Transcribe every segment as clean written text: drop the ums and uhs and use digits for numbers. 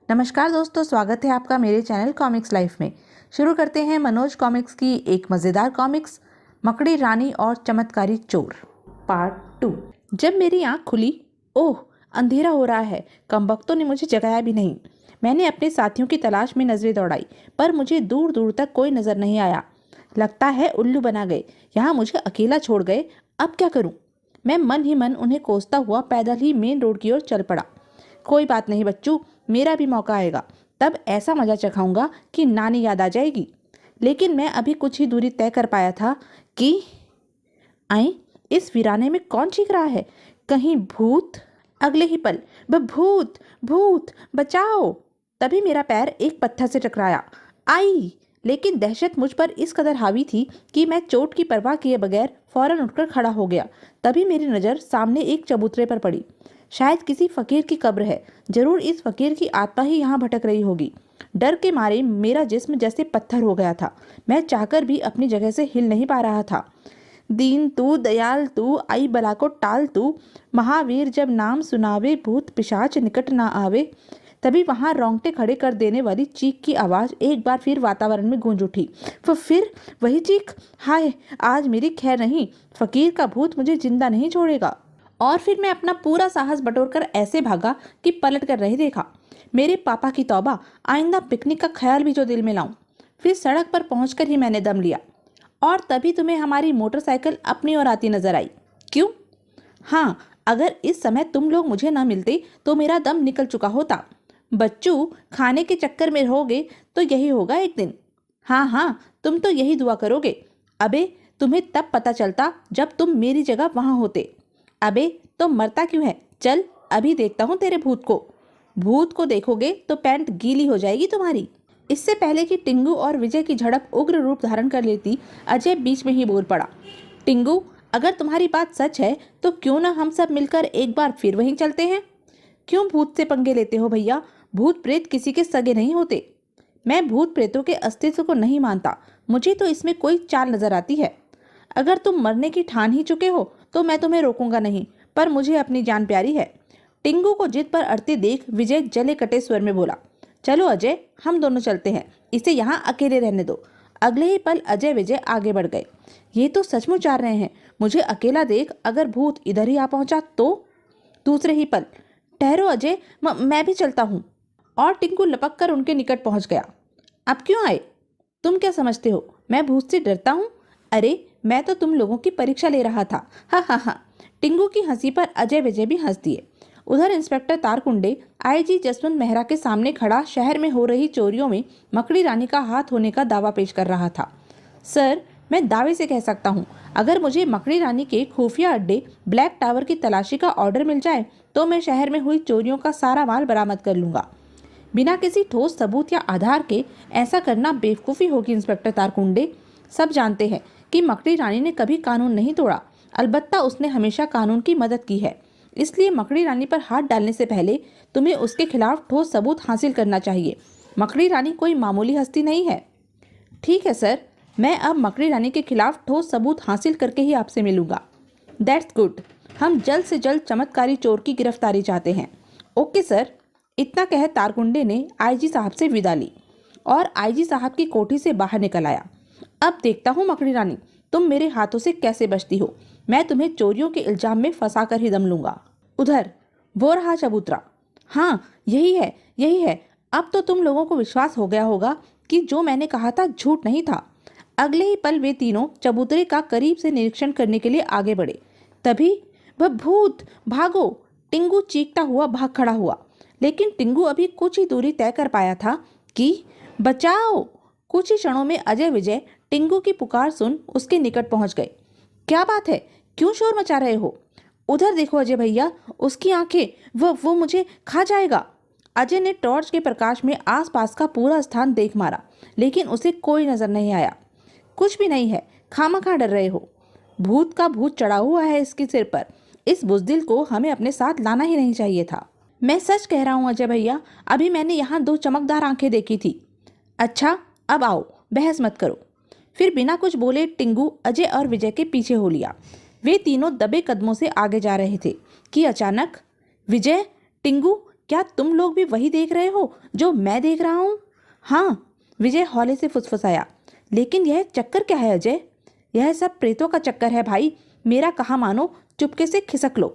नमस्कार दोस्तों, स्वागत है आपका मेरे चैनल कॉमिक्स लाइफ में। शुरू करते हैं मनोज कॉमिक्स की एक मज़ेदार कॉमिक्स, मकड़ी रानी और चमत्कारी चोर पार्ट 2। जब मेरी आंख खुली, ओह अंधेरा हो रहा है। कमबख्तों ने मुझे जगाया भी नहीं। मैंने अपने साथियों की तलाश में नजरें दौड़ाई, पर मुझे दूर दूर तक कोई नजर नहीं आया। लगता है उल्लू बना गए, यहाँ मुझे अकेला छोड़ गए। अब क्या करूं? मैं मन ही मन उन्हें कोसता हुआ पैदल ही मेन रोड की ओर चल पड़ा। कोई बात नहीं बच्चों, मेरा भी मौका आएगा, तब ऐसा मजा चखाऊंगा कि नानी याद आ जाएगी। लेकिन मैं अभी कुछ ही दूरी तय कर पाया था कि आई, इस वीराने में कौन चीख रहा है? कहीं भूत? अगले ही पल भूत भूत बचाओ! तभी मेरा पैर एक पत्थर से टकराया। आई! लेकिन दहशत मुझ पर इस कदर हावी थी कि मैं चोट की परवाह किए बगैर फौरन उठकर खड़ा हो गया। तभी मेरी नज़र सामने एक चबूतरे पर पड़ी। शायद किसी फकीर की कब्र है। जरूर इस फकीर की आत्मा ही यहाँ भटक रही होगी। डर के मारे मेरा जिस्म जैसे पत्थर हो गया था। मैं चाहकर भी अपनी जगह से हिल नहीं पा रहा था। दीन तू, दयाल तू, आई बला को टाल तू, महावीर जब नाम सुनावे, भूत पिशाच निकट ना आवे। तभी वहां रोंगटे खड़े कर देने वाली चीख की आवाज एक बार फिर वातावरण में गूंज उठी। फिर वही चीख। हाय, आज मेरी खैर नहीं। फकीर का भूत मुझे जिंदा नहीं छोड़ेगा। और फिर मैं अपना पूरा साहस बटोरकर ऐसे भागा कि पलट कर नहीं देखा। मेरे पापा की तौबा, आइंदा पिकनिक का ख्याल भी जो दिल में लाऊं। फिर सड़क पर पहुंचकर ही मैंने दम लिया। और तभी तुम्हें हमारी मोटरसाइकिल अपनी ओर आती नजर आई। क्यों? हाँ, अगर इस समय तुम लोग मुझे ना मिलते तो मेरा दम निकल चुका होता। बच्चू, खाने के चक्कर में रहोगे तो यही होगा एक दिन। हाँ हाँ, तुम तो यही दुआ करोगे। अबे, तुम्हें तब पता चलता जब तुम मेरी जगह वहां होते। अबे, तो मरता क्यों है? चल, अभी देखता हूँ तेरे भूत को। भूत को देखोगे तो पैंट गीली हो जाएगी तुम्हारी। इससे पहले कि टिंगू और विजय की झड़प उग्र रूप धारण कर लेती, अजय बीच में ही बोल पड़ा। टिंगू, अगर तुम्हारी बात सच है तो क्यों ना हम सब मिलकर एक बार फिर वहीं चलते हैं? क्यों भूत से पंगे लेते हो भैया? भूत प्रेत किसी के सगे नहीं होते। मैं भूत प्रेतों के अस्तित्व को नहीं मानता। मुझे तो इसमें कोई चाल नजर आती है। अगर तुम मरने की ठान ही चुके हो तो मैं तुम्हें रोकूंगा नहीं, पर मुझे अपनी जान प्यारी है। टिंगू को जिद पर अड़ते देख विजय जले कटे स्वर में बोला। चलो अजय, हम दोनों चलते हैं। इसे यहाँ अकेले रहने दो। अगले ही पल अजय विजय आगे बढ़ गए। ये तो सचमुच आ रहे हैं। मुझे अकेला देख अगर भूत इधर ही आ पहुंचा तो? दूसरे ही पल, ठहरो अजय, मैं भी चलता हूँ। और टिंकू लपक कर उनके निकट पहुंच गया। अब क्यों आए? तुम क्या समझते हो मैं भूत से डरता हूँ? अरे, मैं तो तुम लोगों की परीक्षा ले रहा था। हा हा हा। टिंगू की हंसी पर अजय विजय भी हंस दिए। उधर इंस्पेक्टर तारकुंडे आईजी जसवंत मेहरा के सामने खड़ा शहर में हो रही चोरियों में मकड़ी रानी का हाथ होने का दावा पेश कर रहा था। सर, मैं दावे से कह सकता हूँ, अगर मुझे मकड़ी रानी के खुफिया अड्डे ब्लैक टावर की तलाशी का ऑर्डर मिल जाए तो मैं शहर में हुई चोरियों का सारा माल बरामद कर लूंगा। बिना किसी ठोस सबूत या आधार के ऐसा करना बेवकूफ़ी होगी इंस्पेक्टर तारकुंडे। सब जानते हैं कि मकड़ी रानी ने कभी कानून नहीं तोड़ा, अलबत्ता उसने हमेशा कानून की मदद की है। इसलिए मकड़ी रानी पर हाथ डालने से पहले तुम्हें उसके खिलाफ ठोस सबूत हासिल करना चाहिए। मकड़ी रानी कोई मामूली हस्ती नहीं है। ठीक है सर, मैं अब मकड़ी रानी के खिलाफ ठोस सबूत हासिल करके ही आपसे मिलूंगा। That's good. हम जल्द से जल्द चमत्कारी चोर की गिरफ्तारी चाहते हैं। Okay sir. इतना कह तारकुंडे ने आईजी साहब से विदा ली और आईजी साहब की कोठी से बाहर निकल आया। अब देखता हूँ मकड़ी रानी, तुम मेरे हाथों से कैसे बचती हो। मैं तुम्हें चोरियों के इल्जाम में फंसा कर ही दम लूंगा। उधर वो रहा चबूतरा। हाँ, यही है, यही है। अब तो तुम लोगों को विश्वास हो गया होगा कि जो मैंने कहा था झूठ नहीं था। अगले ही पल वे तीनों चबूतरे का करीब से निरीक्षण करने के लिए आगे बढ़े। तभी वह भूत, भागो! टिंगू चीखता हुआ भाग खड़ा हुआ। लेकिन टिंगू अभी कुछ ही दूरी तय कर पाया था कि बचाओ! कुछ ही क्षणों में अजय विजय टिंगू की पुकार सुन उसके निकट पहुंच गए। क्या बात है? क्यों शोर मचा रहे हो? उधर देखो अजय भैया, उसकी आंखें, वो मुझे खा जाएगा। अजय ने टॉर्च के प्रकाश में आसपास का पूरा स्थान देख मारा, लेकिन उसे कोई नजर नहीं आया। कुछ भी नहीं है, खामखा डर रहे हो। भूत का भूत चढ़ा हुआ है इसके सिर पर। इस बुजदिल को हमें अपने साथ लाना ही नहीं चाहिए था। मैं सच कह रहा हूँ अजय भैया, अभी मैंने यहाँ 2 चमकदार आंखें देखी थी। अच्छा, अब आओ, बहस मत करो। फिर बिना कुछ बोले टिंगू अजय और विजय के पीछे हो लिया। वे तीनों दबे कदमों से आगे जा रहे थे कि अचानक विजय, टिंगू, क्या तुम लोग भी वही देख रहे हो जो मैं देख रहा हूँ? हाँ, विजय हौले से फुसफुसाया। लेकिन यह चक्कर क्या है अजय? यह सब प्रेतों का चक्कर है भाई, मेरा कहा मानो, चुपके से खिसक लो।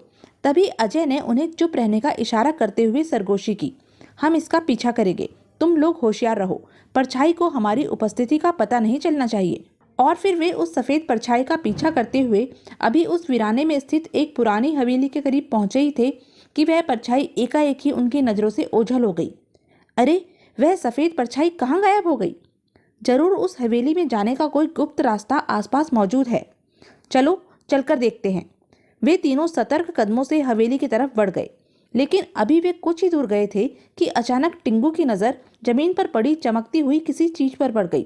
तभी अजय ने उन्हें चुप रहने का इशारा करते हुए सरगोशी की। हम इसका पीछा करेंगे, तुम लोग होशियार रहो, परछाई को हमारी उपस्थिति का पता नहीं चलना चाहिए। और फिर वे उस सफेद परछाई का पीछा करते हुए अभी उस वीराने में स्थित एक पुरानी हवेली के करीब पहुंचे ही थे कि वह परछाई एकाएक ही उनकी नजरों से ओझल हो गई। अरे, वह सफेद परछाई कहाँ गायब हो गई? जरूर उस हवेली में जाने का कोई गुप्त रास्ता आसपास मौजूद है। चलो चलकर देखते हैं। वे तीनों सतर्क कदमों से हवेली की तरफ बढ़ गए, लेकिन अभी वे कुछ ही दूर गए थे कि अचानक टिंगू की नजर जमीन पर पड़ी चमकती हुई किसी चीज पर पड़ गई।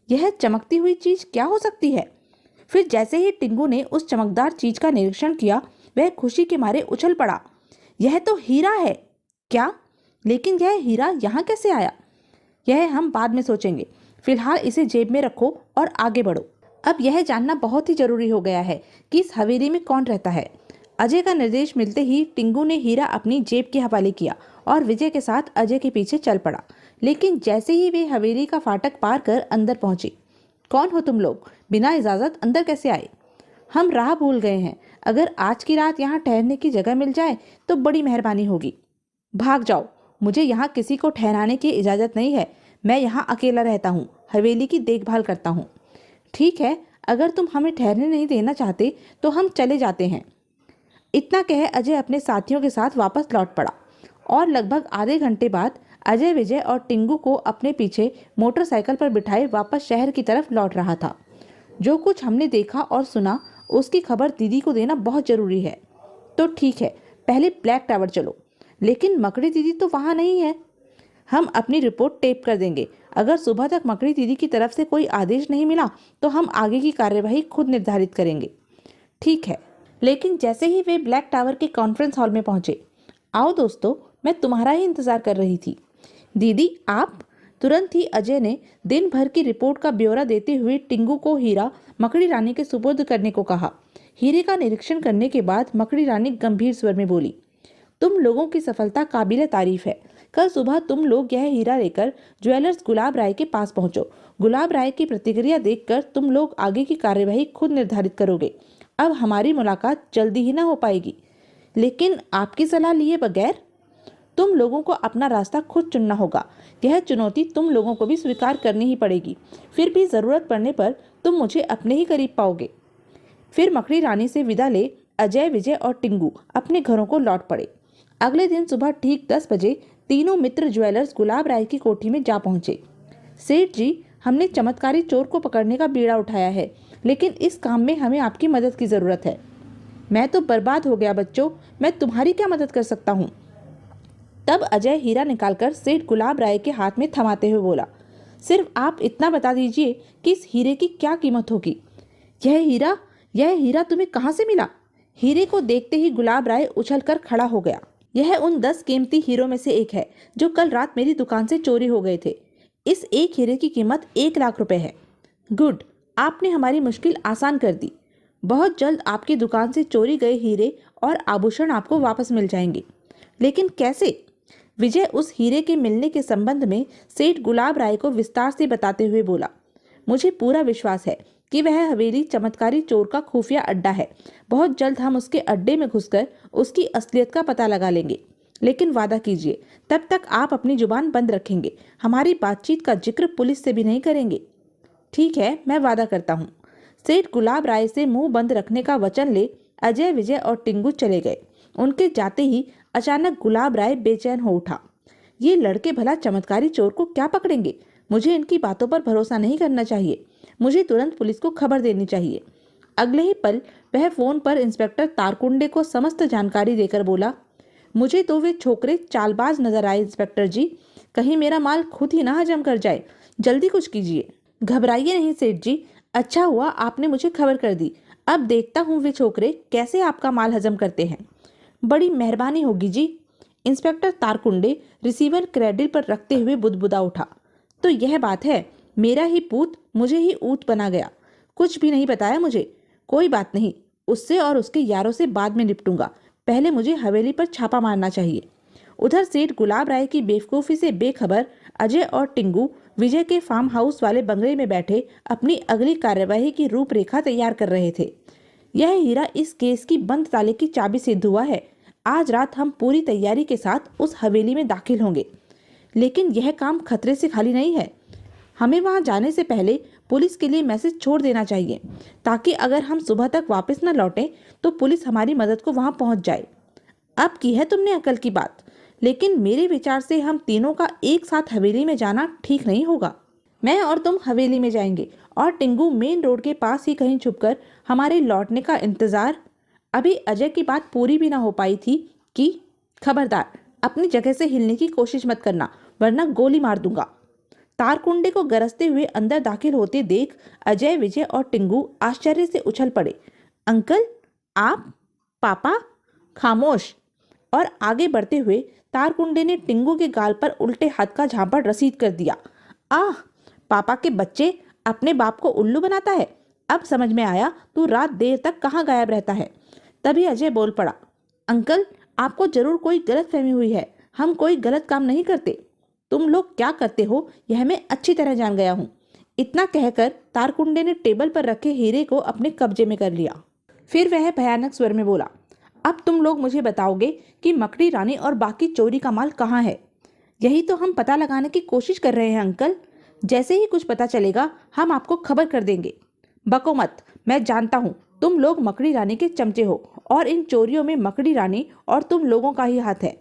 यह चमकती हुई चीज क्या हो सकती है? फिर जैसे ही टिंगू ने उस चमकदार चीज का निरीक्षण किया, वह खुशी के मारे उछल पड़ा। यह तो हीरा है। क्या? लेकिन यह हीरा यहाँ कैसे आया? यह हम बाद में सोचेंगे, फिलहाल इसे जेब में रखो और आगे बढ़ो। अब यह जानना बहुत ही जरूरी हो गया है कि इस हवेली में कौन रहता है। अजय का निर्देश मिलते ही टिंगू ने हीरा अपनी जेब के हवाले किया और विजय के साथ अजय के पीछे चल पड़ा। लेकिन जैसे ही वे हवेली का फाटक पार कर अंदर पहुंचे, कौन हो तुम लोग? बिना इजाजत अंदर कैसे आए? हम राह भूल गए हैं, अगर आज की रात यहाँ ठहरने की जगह मिल जाए तो बड़ी मेहरबानी होगी। भाग जाओ, मुझे यहाँ किसी को ठहराने की इजाजत नहीं है। मैं यहाँ अकेला रहता हूँ, हवेली की देखभाल करता हूँ। ठीक है, अगर तुम हमें ठहरने नहीं देना चाहते तो हम चले जाते हैं। इतना कह अजय अपने साथियों के साथ वापस लौट पड़ा और लगभग आधे घंटे बाद अजय विजय और टिंगू को अपने पीछे मोटरसाइकिल पर बिठाए वापस शहर की तरफ लौट रहा था। जो कुछ हमने देखा और सुना उसकी खबर दीदी को देना बहुत जरूरी है। तो ठीक है, पहले ब्लैक टावर चलो। लेकिन मकड़ी दीदी तो वहाँ नहीं है। हम अपनी रिपोर्ट टेप कर देंगे। अगर सुबह तक मकड़ी दीदी की तरफ से कोई आदेश नहीं मिला तो हम आगे की कार्यवाही खुद निर्धारित करेंगे। ठीक है। लेकिन जैसे ही वे ब्लैक टावर के कॉन्फ्रेंस हॉल में पहुंचे, आओ दोस्तों, मैं तुम्हारा ही इंतजार कर रही थी। दीदी आप? तुरंत ही अजय ने दिन भर की रिपोर्ट का ब्यौरा देते हुए टिंगू को हीरा मकड़ी रानी के सुपुर्द करने को कहा। हीरे का निरीक्षण करने के बाद मकड़ी रानी गंभीर स्वर में बोली, तुम लोगों की सफलता काबिले तारीफ है। कल सुबह तुम लोग यह हीरा लेकर ज्वेलर्स गुलाब राय के पास पहुंचो। गुलाब राय की प्रतिक्रिया देखकर तुम लोग आगे की कार्यवाही खुद निर्धारित करोगे। अब हमारी मुलाकात जल्दी ही ना हो पाएगी, लेकिन आपकी सलाह लिए बगैर? तुम लोगों को अपना रास्ता खुद चुनना होगा। यह चुनौती तुम लोगों को भी स्वीकार करनी ही पड़ेगी। फिर भी जरूरत पड़ने पर तुम मुझे अपने ही करीब पाओगे। फिर मकड़ी रानी से विदा ले अजय विजय और टिंगू अपने घरों को लौट पड़े। अगले दिन सुबह ठीक 10 बजे तीनों मित्र ज्वेलर्स गुलाब राय की कोठी में जा पहुंचे। सेठ जी, हमने चमत्कारी चोर को पकड़ने का बीड़ा उठाया है, लेकिन इस काम में हमें आपकी मदद की जरूरत है। मैं तो बर्बाद हो गया बच्चों, मैं तुम्हारी क्या मदद कर सकता हूँ? तब अजय हीरा निकालकर सेठ गुलाब राय के हाथ में थमाते हुए बोला, सिर्फ आप इतना बता दीजिए कि इस हीरे की क्या कीमत होगी। यह हीरा तुम्हें कहाँ से मिला? हीरे को देखते ही गुलाब राय उछलकर खड़ा हो गया। यह उन 10 कीमती हीरों में से एक है जो कल रात मेरी दुकान से चोरी हो गए थे। इस एक हीरे की कीमत 1 लाख रुपए है। गुड, आपने हमारी मुश्किल आसान कर दी। बहुत जल्द आपकी दुकान से चोरी गए हीरे और आभूषण आपको वापस मिल जाएंगे। लेकिन कैसे? विजय उस हीरे के मिलने के संबंध में सेठ गुलाब राय को विस्तार से बताते हुए बोला, मुझे पूरा विश्वास है कि वह हवेली चमत्कारी चोर का खुफिया अड्डा है। बहुत जल्द हम उसके अड्डे में घुसकर उसकी असलियत का पता लगा लेंगे। लेकिन वादा कीजिए, तब तक आप अपनी जुबान बंद रखेंगे। हमारी बातचीत का जिक्र पुलिस से भी नहीं करेंगे। ठीक है, मैं वादा करता हूँ। सेठ गुलाब राय से मुंह बंद रखने का वचन ले अजय विजय और टिंगू चले गए। उनके जाते ही अचानक गुलाब राय बेचैन हो उठा। ये लड़के भला चमत्कारी चोर को क्या पकड़ेंगे? मुझे इनकी बातों पर भरोसा नहीं करना चाहिए। मुझे तुरंत पुलिस को खबर देनी चाहिए। अगले ही पल वह फोन पर इंस्पेक्टर तारकुंडे को समस्त जानकारी देकर बोला, मुझे तो वे छोकरे चालबाज नजर आए इंस्पेक्टर जी। कहीं मेरा माल खुद ही ना हजम कर जाए। जल्दी कुछ कीजिए। घबराइए नहीं सेठ जी, अच्छा हुआ आपने मुझे खबर कर दी। अब देखता हूँ वे छोकरे कैसे आपका माल हजम करते हैं। बड़ी मेहरबानी होगी जी। इंस्पेक्टर तारकुंडे रिसीवर क्रेडिट पर रखते हुए बुदबुदा उठा। तो यह बात है, मेरा ही पूत मुझे ही ऊँट बना गया। कुछ भी नहीं बताया मुझे। कोई बात नहीं, उससे और उसके यारों से बाद में निपटूंगा। पहले मुझे हवेली पर छापा मारना चाहिए। उधर सेठ गुलाब राय की बेवकूफ़ी से बेखबर अजय और टिंगू विजय के फार्म हाउस वाले बंगले में बैठे अपनी अगली कार्यवाही की रूपरेखा तैयार कर रहे थे। यह हीरा इस केस की बंद ताले की चाबी सिद्ध हुआ है। आज रात हम पूरी तैयारी के साथ उस हवेली में दाखिल होंगे, लेकिन यह काम खतरे से खाली नहीं है। हमें वहां जाने से पहले पुलिस के लिए मैसेज छोड़ देना चाहिए, ताकि अगर हम सुबह तक वापस न लौटें तो पुलिस हमारी मदद को वहां पहुंच जाए। अब की है तुमने अकल की बात, लेकिन मेरे विचार से हम तीनों का एक साथ हवेली में जाना ठीक नहीं होगा। मैं और तुम हवेली में जाएंगे और टिंगू मेन रोड के पास ही कहीं छुपकर हमारे लौटने का इंतजार। अभी अजय की बात पूरी भी ना हो पाई थी कि खबरदार, अपनी जगह से हिलने की कोशिश मत करना, वरना गोली मार दूंगा। तारकुंडे को गरजते हुए अंदर दाखिल होते देख अजय, विजय और टिंगू आश्चर्य से उछल पड़े। अंकल, आप? पापा? खामोश। और आगे बढ़ते हुए तारकुंडे ने टिंगू के गाल पर उल्टे हाथ का झापड़ रसीद कर दिया। आह, पापा के बच्चे अपने बाप को उल्लू बनाता है। अब समझ में आया तू रात देर तक कहाँ गायब रहता है। तभी अजय बोल पड़ा, अंकल, आपको जरूर कोई गलतफहमी हुई है। हम कोई गलत काम नहीं करते। तुम लोग क्या करते हो यह मैं अच्छी तरह जान गया हूँ। इतना कहकर तारकुंडे ने टेबल पर रखे हीरे को अपने कब्जे में कर लिया। फिर वह भयानक स्वर में बोला, अब तुम लोग मुझे बताओगे कि मकड़ी रानी और बाकी चोरी का माल कहाँ है। यही तो हम पता लगाने की कोशिश कर रहे हैं अंकल। जैसे ही कुछ पता चलेगा हम आपको खबर कर देंगे। बको मत, मैं जानता हूँ तुम लोग मकड़ी रानी के चमचे हो और इन चोरियों में मकड़ी रानी और तुम लोगों का ही हाथ है।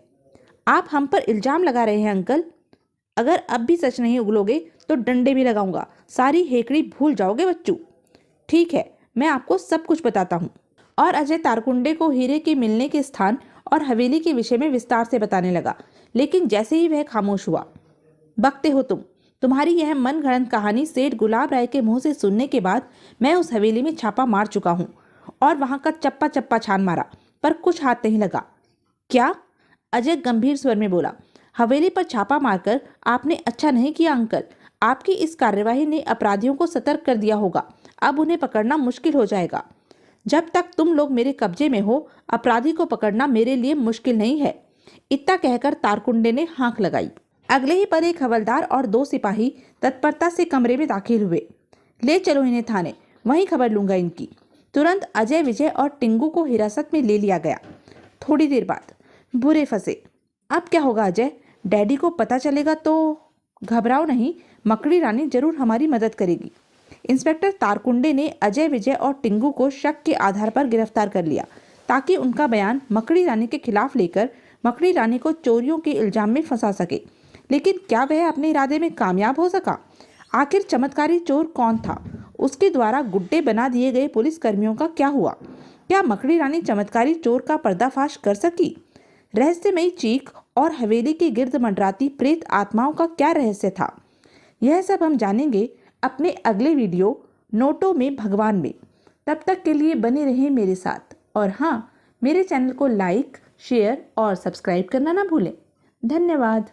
आप हम पर इल्जाम लगा रहे हैं अंकल। अगर अब भी सच नहीं उगलोगे तो डंडे भी लगाऊंगा। सारी हेकड़ी भूल जाओगे बच्चू। ठीक है, मैं आपको सब कुछ बताता हूँ। और अजय तारकुंडे को हीरे के मिलने के स्थान और हवेली के विषय में विस्तार से बताने लगा। लेकिन जैसे ही वह खामोश हुआ, बकते हो तुम्हारी यह मन गढ़ंत कहानी सेठ गुलाब राय के मुंह से सुनने के बाद मैं उस हवेली में छापा मार चुका हूँ और वहां का चप्पा चप्पा छान मारा, पर कुछ हाथ नहीं लगा। क्या? अजय गंभीर स्वर में बोला, हवेली पर छापा मारकर आपने अच्छा नहीं किया अंकल। आपकी इस कार्यवाही ने अपराधियों को सतर्क कर दिया होगा। अब उन्हें पकड़ना मुश्किल हो जाएगा। जब तक तुम लोग मेरे कब्जे में हो, अपराधी को पकड़ना मेरे लिए मुश्किल नहीं है। इतना कहकर तारकुंडे ने हाँक लगाई। अगले ही पल एक हवलदार और 2 सिपाही तत्परता से कमरे में दाखिल हुए। ले चलो इन्हें थाने, वहीं खबर लूंगा इनकी। तुरंत अजय, विजय और टिंगू को हिरासत में ले लिया गया। थोड़ी देर बाद बुरे फंसे। अब क्या होगा अजय? डैडी को पता चलेगा तो? घबराओ नहीं, मकड़ी रानी जरूर हमारी मदद करेगी। इंस्पेक्टर तारकुंडे ने अजय, विजय और टिंगू को शक के आधार पर गिरफ्तार कर लिया, ताकि उनका बयान मकड़ी रानी के खिलाफ लेकर मकड़ी रानी को चोरियों के इल्जाम में फंसा सके। लेकिन क्या वह अपने इरादे में कामयाब हो सका? आखिर चमत्कारी चोर कौन था? उसके द्वारा गुड्डे बना दिए गए पुलिस कर्मियों का क्या हुआ? क्या मकड़ी रानी चमत्कारी चोर का पर्दाफाश कर सकी? रहस्यमयी चीख और हवेली के गिर्द मंडराती प्रेत आत्माओं का क्या रहस्य था? यह सब हम जानेंगे अपने अगले वीडियो नोटों में भगवान में। तब तक के लिए बने रहें मेरे साथ, और हाँ, मेरे चैनल को लाइक, शेयर और सब्सक्राइब करना ना भूलें। धन्यवाद।